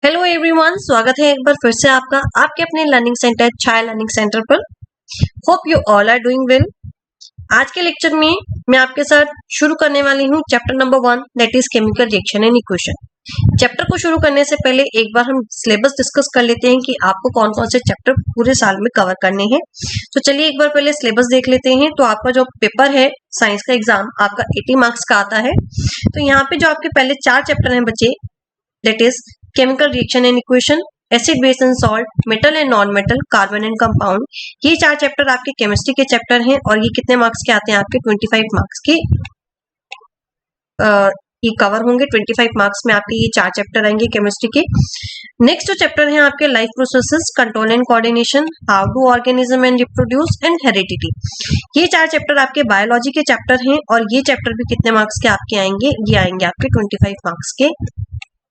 Hello everyone, स्वागत है एक बार फिर से आपका आपके अपने learning centre Chhaya learning centre पर। Hope you all are doing well. आज के लेक्चर में मैं आपके साथ शुरू करने वाली हूँ chapter number 1 that is chemical reaction and equation. Chapter को शुरू करने से पहले एक बार हम सिलेबस डिस्कस कर लेते हैं कि आपको कौन कौन से चैप्टर पूरे साल में कवर करने हैं। तो चलिए एक बार पहले सिलेबस देख लेते हैं। तो आपका जो पेपर है साइंस का एग्जाम आपका 80 मार्क्स का आता है। तो यहाँ पे जो आपके पहले 4 चैप्टर हैं बच्चे that is chemical reaction and equation, acid base and salt, metal and non metal, carbon and compound. ये 4 चैप्टर आपके केमिस्ट्री के चैप्टर हैं और ये कितने मार्क्स के आते हैं आपके 25 मार्क्स के ये कवर होंगे। 25 मार्क्स में आपके ये 4 चैप्टर आएंगे केमिस्ट्री के। नेक्स्ट जो चैप्टर है आपके life processes, control and coordination, how do organism and reproduce and heredity. ये 4 चैप्टर आपके बायोलॉजी के चैप्टर हैं और ये चैप्टर भी कितने मार्क्स के आपके आएंगे, ये आएंगे आपके 25 मार्क्स के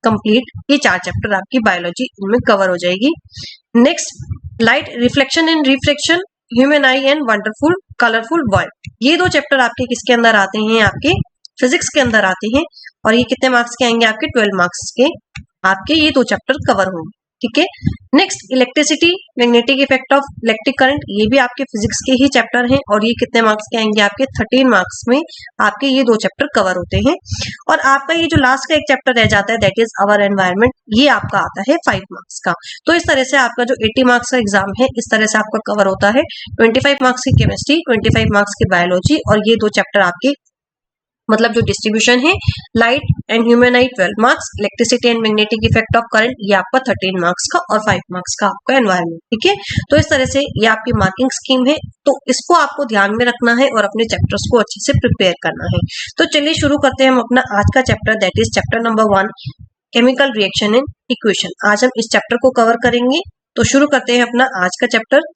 कंप्लीट। ये 4 चैप्टर आपकी बायोलॉजी इनमें कवर हो जाएगी। Next light reflection and refraction, human I and wonderful colourful world. ये 2 चैप्टर आपके किसके अंदर आते हैं, आपके फिजिक्स के अंदर आते हैं और ये कितने मार्क्स के आएंगे आपके 12 मार्क्स के आपके ये 2 चैप्टर कवर होंगे। ठीक है। Next electricity, magnetic effect of electric current, ये भी आपके फिजिक्स के ही चैप्टर हैं और ये कितने मार्क्स के आएंगे आपके 13 मार्क्स में आपके ये 2 चैप्टर कवर होते हैं। और आपका ये जो लास्ट का एक चैप्टर रह जाता है दैट इज अवर एनवायरनमेंट, ये आपका आता है 5 मार्क्स का। तो इस तरह से आपका जो 80 मार्क्स का एग्जाम है इस तरह से आपका कवर होता है। 25 मार्क्स की केमिस्ट्री, 25 मार्क्स की बायोलॉजी और ये 2 चैप्टर आपके मतलब जो डिस्ट्रीब्यूशन है light and human I 12 marks, electricity and magnetic effect of current ये आपका 13 मार्क्स का और 5 मार्क्स का आपका एनवायरनमेंट। ठीक है। तो इस तरह से ये आपकी मार्किंग स्कीम है, तो इसको आपको ध्यान में रखना है और अपने चैप्टर्स को अच्छे से प्रिपेयर करना है। तो चलिए शुरू करते हैं हम अपना आज का chapter that is chapter number 1 chemical reaction and equation. आज हम इस चैप्टर को कवर करेंगे। तो शुरू करते हैं अपना आज का chapter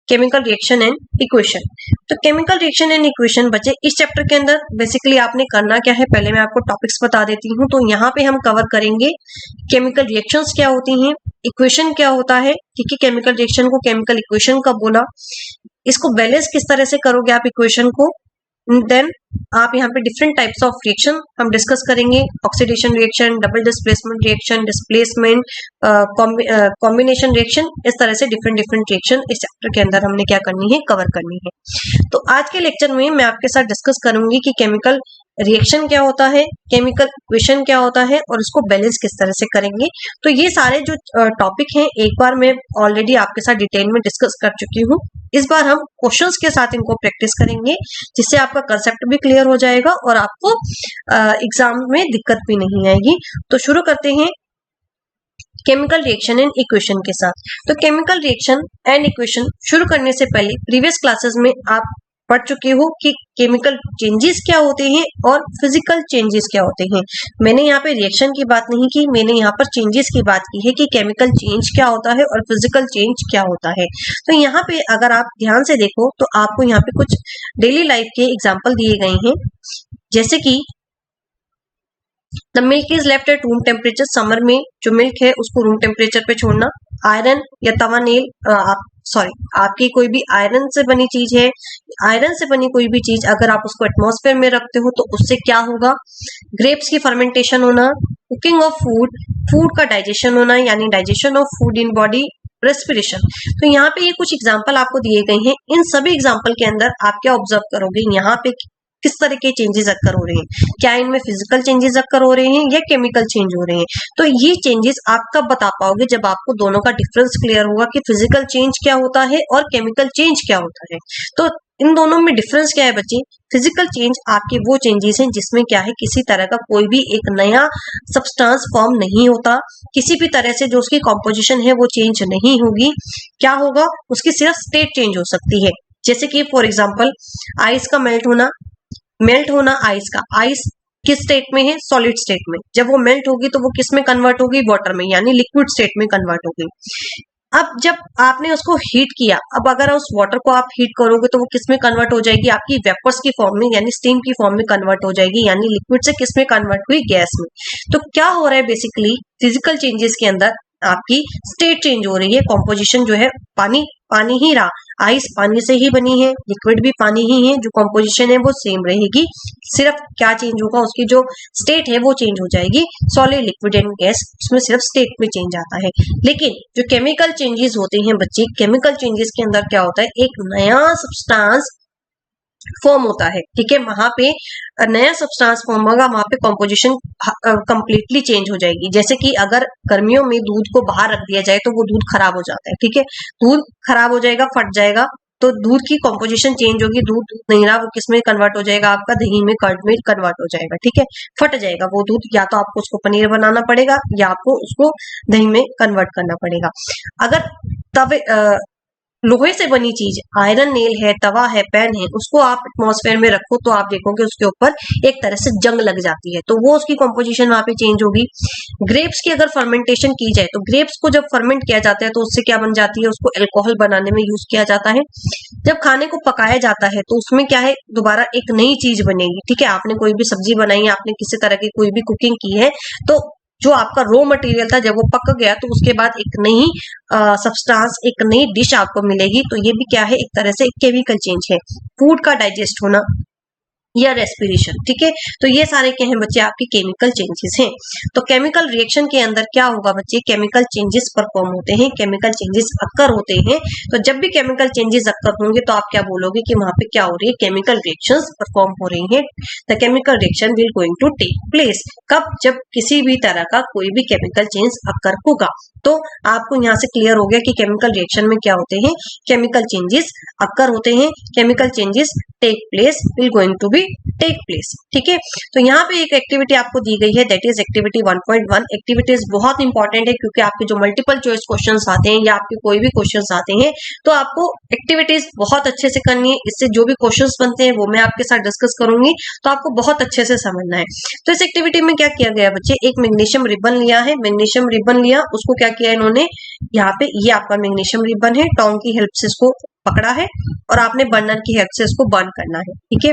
chemical reaction and equation. तो केमिकल रिएक्शन एंड इक्वेशन बच्चे इस चैप्टर के अंदर बेसिकली आपने करना क्या है, पहले मैं आपको टॉपिक्स बता देती हूँ। तो यहाँ पे हम कवर करेंगे केमिकल रिएक्शंस क्या होती हैं, इक्वेशन क्या होता है, ठीक है, केमिकल रिएक्शन को केमिकल इक्वेशन कब बोला, इसको बैलेंस किस तरह से करोगे आप इक्वेशन को। देन आप यहाँ पे डिफरेंट टाइप्स ऑफ रिएक्शन हम डिस्कस करेंगे, oxidation reaction, double displacement reaction, displacement, combination reaction, इस तरह से डिफरेंट रिएक्शन इस चैप्टर के अंदर हमने क्या करनी है, कवर करनी है। तो आज के लेक्चर में मैं आपके साथ डिस्कस करूंगी कि केमिकल रिएक्शन क्या होता है, केमिकल इक्वेशन क्या होता है और इसको बैलेंस किस तरह से करेंगे। तो ये सारे जो टॉपिक हैं एक बार मैं ऑलरेडी आपके साथ डिटेल में डिस्कस कर चुकी हूँ। इस बार हम क्वेश्चंस के साथ इनको प्रैक्टिस करेंगे जिससे आपका कंसेप्ट भी क्लियर हो जाएगा और आपको एग्जाम में दिक्कत भी नहीं आएगी। तो शुरू करते हैं केमिकल रिएक्शन एंड इक्वेशन के साथ। तो केमिकल रिएक्शन एंड इक्वेशन शुरू करने से पहले प्रीवियस क्लासेस में आप पढ़ चुके हो कि केमिकल चेंजेस क्या होते हैं और फिजिकल चेंजेस क्या होते हैं। मैंने यहाँ पे रिएक्शन की बात नहीं की, मैंने यहाँ पर चेंजेस की बात की है कि केमिकल चेंज क्या होता है और फिजिकल चेंज क्या होता है। तो यहाँ पे अगर आप ध्यान से देखो तो आपको यहाँ पे कुछ डेली लाइफ के एग्जाम्पल दिए गए हैं, जैसे कि the milk is left at room temperature, summer में जो मिल्क है उसको रूम टेम्परेचर पे छोड़ना। आयरन या तवा नेल आपकी कोई भी आयरन से बनी चीज है, आयरन से बनी कोई भी चीज अगर आप उसको एटमॉस्फेयर में रखते हो तो उससे क्या होगा, ग्रेप्स की फर्मेंटेशन होना, कुकिंग ऑफ फूड, फूड का डाइजेशन होना यानी digestion of food in body, respiration. तो यहाँ पे ये कुछ एग्जाम्पल आपको दिए गए हैं। इन सभी एग्जाम्पल के अंदर आप क्या ऑब्जर्व करोगे, यहाँ पे किस तरह के चेंजेस अक्कर हो रहे हैं, क्या इनमें फिजिकल चेंजेस अक्कर हो रहे हैं या केमिकल चेंज हो रहे हैं। तो ये चेंजेस आप कब बता पाओगे, जब आपको दोनों का डिफरेंस क्लियर होगा कि फिजिकल चेंज क्या होता है और केमिकल चेंज क्या होता है। तो इन दोनों में डिफरेंस क्या है बच्चे, फिजिकल चेंज आपके वो चेंजेस हैं जिसमें क्या है किसी तरह का कोई भी एक नया सब्सटेंस फॉर्म नहीं होता, किसी भी तरह से जो उसकी कॉम्पोजिशन है वो चेंज नहीं होगी। क्या होगा, उसकी सिर्फ स्टेट चेंज हो सकती है। जैसे कि फॉर एग्जाम्पल आइस का मेल्ट होना आइस का, आइस किस स्टेट में है, सॉलिड स्टेट में। जब वो मेल्ट होगी तो वो किस में कन्वर्ट होगी, वाटर में, यानी लिक्विड स्टेट में कन्वर्ट होगी। अब जब आपने उसको हीट किया, अब अगर उस वाटर को आप हीट करोगे तो वो किस में कन्वर्ट हो जाएगी, आपकी वेपर्स की फॉर्म में यानी स्टीम की फॉर्म में कन्वर्ट हो जाएगी, यानी लिक्विड से किस में कन्वर्ट हुई, गैस में। तो क्या हो रहा है बेसिकली फिजिकल चेंजेस के अंदर, आपकी स्टेट चेंज हो रही है, कॉम्पोजिशन जो है पानी पानी ही रहा, आइस पानी से ही बनी है, लिक्विड भी पानी ही है, जो कॉम्पोजिशन है वो सेम रहेगी, सिर्फ क्या चेंज होगा, उसकी जो स्टेट है वो चेंज हो जाएगी। सॉलिड, लिक्विड एंड गैस, उसमें सिर्फ स्टेट में चेंज आता है। लेकिन जो केमिकल चेंजेस होते हैं बच्चे, केमिकल चेंजेस के अंदर क्या होता है, एक नया सब्सटेंस फॉर्म होता है, ठीक है, वहां पे नया सब्सटेंस फॉर्म होगा, वहां पे कॉम्पोजिशन कंप्लीटली चेंज हो जाएगी। जैसे कि अगर गर्मियों में दूध को बाहर रख दिया जाए तो वो दूध खराब हो जाता है, ठीक है, दूध खराब हो जाएगा, फट जाएगा, तो दूध की कॉम्पोजिशन चेंज होगी, दूध नहीं रहा, वो किस में कन्वर्ट हो जाएगा, आपका दही में, कर्ड में कन्वर्ट हो जाएगा, ठीक है, फट जाएगा वो दूध, या तो आपको उसको पनीर बनाना पड़ेगा या आपको उसको दही में कन्वर्ट करना पड़ेगा। अगर तवे लोहे से बनी चीज, आयरन नेल है, तवा है, पैन है, उसको आप एटमॉस्फेयर में रखो तो आप देखोगे उसके ऊपर एक तरह से जंग लग जाती है, तो वो उसकी कॉम्पोजिशन वहां पे चेंज होगी। ग्रेप्स की अगर फर्मेंटेशन की जाए तो ग्रेप्स को जब फर्मेंट किया जाता है तो उससे क्या बन जाती है, उसको अल्कोहल बनाने में यूज किया जाता है। जब खाने को पकाया जाता है तो उसमें क्या है, दोबारा एक नई चीज बनेगी, ठीक है, आपने कोई भी सब्जी बनाई है, आपने किसी तरह की कोई भी कुकिंग की है, तो जो आपका रॉ मटेरियल था जब वो पक गया तो उसके बाद एक नई सब्सटेंस, एक नई डिश आपको मिलेगी। तो ये भी क्या है, एक तरह से केमिकल चेंज है, फूड का डाइजेस्ट होना या रेस्पिरेशन, ठीक है। तो ये सारे क्या हैं बच्चे, आपके केमिकल चेंजेस हैं। तो केमिकल रिएक्शन के अंदर क्या होगा बच्चे, केमिकल चेंजेस परफॉर्म होते हैं, केमिकल चेंजेस अक्कर होते हैं। तो जब भी केमिकल चेंजेस अक्कर होंगे तो आप क्या बोलोगे कि वहां पे क्या हो रही है, केमिकल रिएक्शंस परफॉर्म हो रही हैं। The chemical reaction will going to take place, कब, जब किसी भी तरह का कोई भी केमिकल चेंज अक्कर होगा। तो आपको यहाँ से क्लियर हो गया कि केमिकल रिएक्शन में क्या होते हैं, केमिकल चेंजेस अक्कर होते हैं, chemical changes take place, will going to be take place, ठीक है। तो यहाँ पे एक एक्टिविटी आपको दी गई है, दैट इज एक्टिविटी 1.1। एक्टिविटीज बहुत इंपॉर्टेंट है क्योंकि आपके जो मल्टीपल चॉइस क्वेश्चंस आते हैं या आपके कोई भी क्वेश्चंस आते हैं तो आपको एक्टिविटीज बहुत अच्छे से करनी है। इससे जो भी क्वेश्चंस बनते हैं वो मैं आपके साथ डिस्कस करूंगी, तो आपको बहुत अच्छे से समझना है। तो इस एक्टिविटी में क्या किया गया बच्चे, एक मैग्नीशियम रिबन लिया है, मैग्नीशियम रिबन लिया, उसको क्या किया इन्होंने, यहाँ पे ये आपका मैग्नीशियम रिबन है, टोंग की हेल्प से इसको पकड़ा है और आपने बर्नर की हेल्प से इसको बर्न करना है, ठीक है।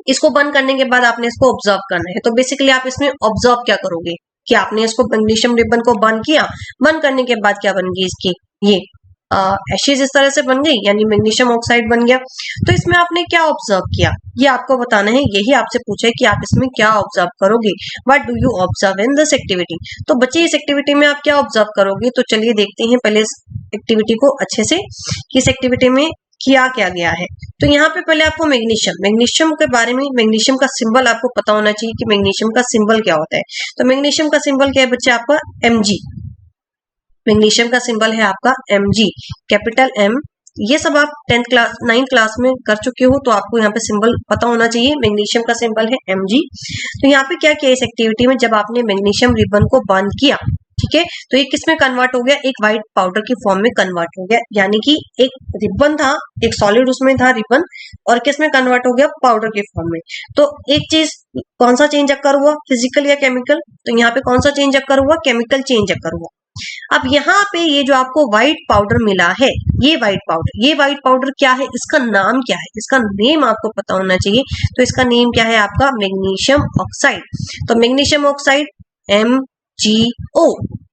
इसको बर्न करने के बाद आपने इसको ऑब्जर्व करना है। तो बेसिकली आप इसमें ऑब्जर्व क्या करोगे कि आपने इसको मैग्नीशियम रिबन को बर्न किया, बर्न करने के बाद क्या बन गई इसकी, ये एशेज इस तरह से बन गई, यानी मैग्नीशियम ऑक्साइड बन गया। तो इसमें आपने क्या ऑब्जर्व किया, ये आपको बताना है, यही आपसे पूछा है कि आप इसमें क्या ऑब्जर्व करोगे, what do you observe in this activity. तो बच्चे इस एक्टिविटी में आप क्या ऑब्जर्व करोगे, तो चलिए देखते हैं पहले इस एक्टिविटी को अच्छे से कि इस एक्टिविटी में किया क्या गया है। तो यहाँ पे पहले आपको मैग्नीशियम के बारे में, मैग्नीशियम का सिंबल आपको पता होना चाहिए कि मैग्नीशियम का सिंबल क्या होता है। तो मैग्नीशियम का सिंबल क्या है बच्चे, आपका Mg, मैग्नीशियम का सिंबल है आपका Mg, कैपिटल M। ये सब आप 10th क्लास 9th क्लास में कर चुके हो, तो आपको यहाँ पे सिंबल पता होना चाहिए। मैग्नीशियम का सिंबल है Mg। तो यहाँ पे क्या किया इस एक्टिविटी में, जब आपने मैग्नीशियम रिबन को बर्न किया, ठीक है, तो ये किस में कन्वर्ट हो गया, एक व्हाइट पाउडर की फॉर्म में कन्वर्ट हो गया, यानी कि एक रिबन था, एक सॉलिड उसमें था रिबन, और किस में कन्वर्ट हो गया, पाउडर के फॉर्म में। तो एक चीज, कौन सा चेंज अक्कर हुआ, फिजिकल या केमिकल, तो यहाँ पे कौन सा चेंज अक्कर हुआ, केमिकल चेंज अक्कर हुआ। अब यहाँ पे ये जो आपको व्हाइट पाउडर मिला है, ये व्हाइट पाउडर क्या है, इसका नाम क्या है, इसका नेम आपको पता होना चाहिए। तो इसका नेम क्या है आपका, मैग्नीशियम ऑक्साइड। तो magnesium oxide MgO,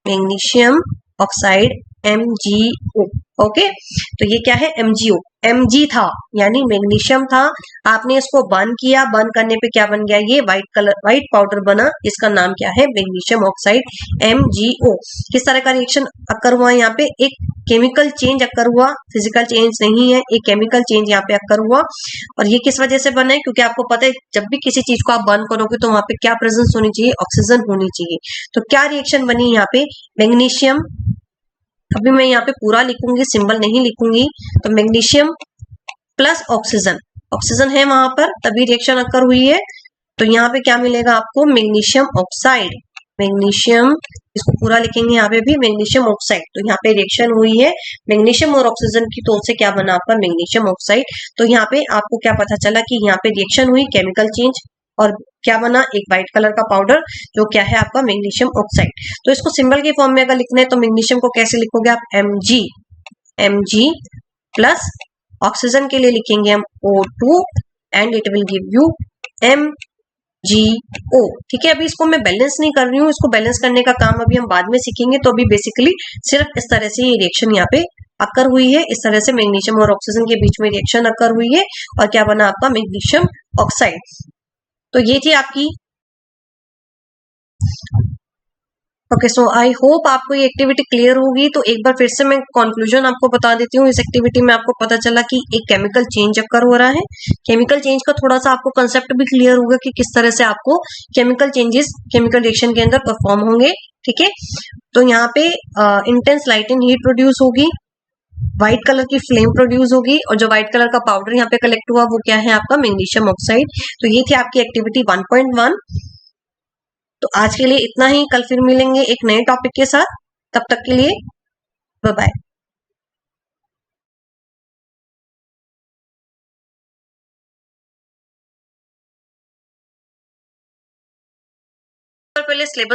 magnesium oxide MgO, okay. तो ये क्या है, MgO, Mg था यानी मैग्नीशियम था, आपने इसको बर्न किया, बर्न करने पे क्या बन गया, ये व्हाइट पाउडर बना, इसका नाम क्या है, मैग्नीशियम ऑक्साइड MgO। किस तरह का रिएक्शन अक्कर हुआ यहाँ पे, एक केमिकल चेंज अक्कर हुआ, फिजिकल चेंज नहीं है, एक केमिकल चेंज यहाँ पे अक्कर हुआ। और ये किस वजह से बना है, क्योंकि आपको पता है जब भी किसी चीज को आप बर्न करोगे तो वहां पे क्या प्रेजेंस होनी चाहिए, ऑक्सीजन होनी चाहिए। तो क्या रिएक्शन बनी यहाँ पे, मैग्नीशियम, अभी मैं यहाँ पे पूरा लिखूंगी, सिंबल नहीं लिखूंगी। तो मैग्नीशियम प्लस ऑक्सीजन, ऑक्सीजन है वहां पर तभी रिएक्शन अक्कर हुई है। तो यहाँ पे क्या मिलेगा आपको, मैग्नीशियम ऑक्साइड, मैग्नीशियम, इसको पूरा लिखेंगे यहाँ पे भी, मैग्नीशियम ऑक्साइड। तो यहाँ पे रिएक्शन हुई है मैग्नीशियम और ऑक्सीजन की, तो उससे क्या बना आपका, मैग्नीशियम ऑक्साइड। तो यहाँ पे आपको क्या पता चला कि यहाँ पे रिएक्शन हुई, केमिकल चेंज, और क्या बना, एक व्हाइट कलर का पाउडर जो क्या है आपका, मैग्नीशियम ऑक्साइड। तो इसको सिंबल के फॉर्म में अगर लिखना है तो मैग्नीशियम को कैसे लिखोगे आप, Mg प्लस ऑक्सीजन के लिए लिखेंगे हम O2 and it will give you GO। ठीक है, अभी इसको मैं बैलेंस नहीं कर रही हूँ, इसको बैलेंस करने का काम अभी हम बाद में सीखेंगे। तो अभी बेसिकली सिर्फ इस तरह से ये रिएक्शन यहाँ पे अकर हुई है, इस तरह से मैग्नीशियम और ऑक्सीजन के बीच में रिएक्शन अकर हुई है और क्या बना आपका मैग्नीशियम ऑक्साइड। तो ये थी आपकी। ओके, सो आई होप आपको ये एक्टिविटी क्लियर होगी। तो एक बार फिर से मैं कंक्लूजन आपको बता देती हूँ। इस एक्टिविटी में आपको पता चला कि एक केमिकल चेंज अकर हो रहा है। केमिकल चेंज का थोड़ा सा आपको कंसेप्ट भी क्लियर होगा कि किस तरह से आपको केमिकल चेंजेस केमिकल रिएक्शन के अंदर परफॉर्म होंगे। ठीक है, तो यहाँ पे intense light and heat produce होगी, व्हाइट कलर की फ्लेम प्रोड्यूस होगी और जो व्हाइट कलर का पाउडर यहाँ पे कलेक्ट हुआ वो क्या है आपका मैग्नीशियम ऑक्साइड। तो ये थी आपकी एक्टिविटी 1.1। तो आज के लिए इतना ही, कल फिर मिलेंगे एक नए टॉपिक के साथ। तब तक के लिए बाय बाय। पहले सिलेबस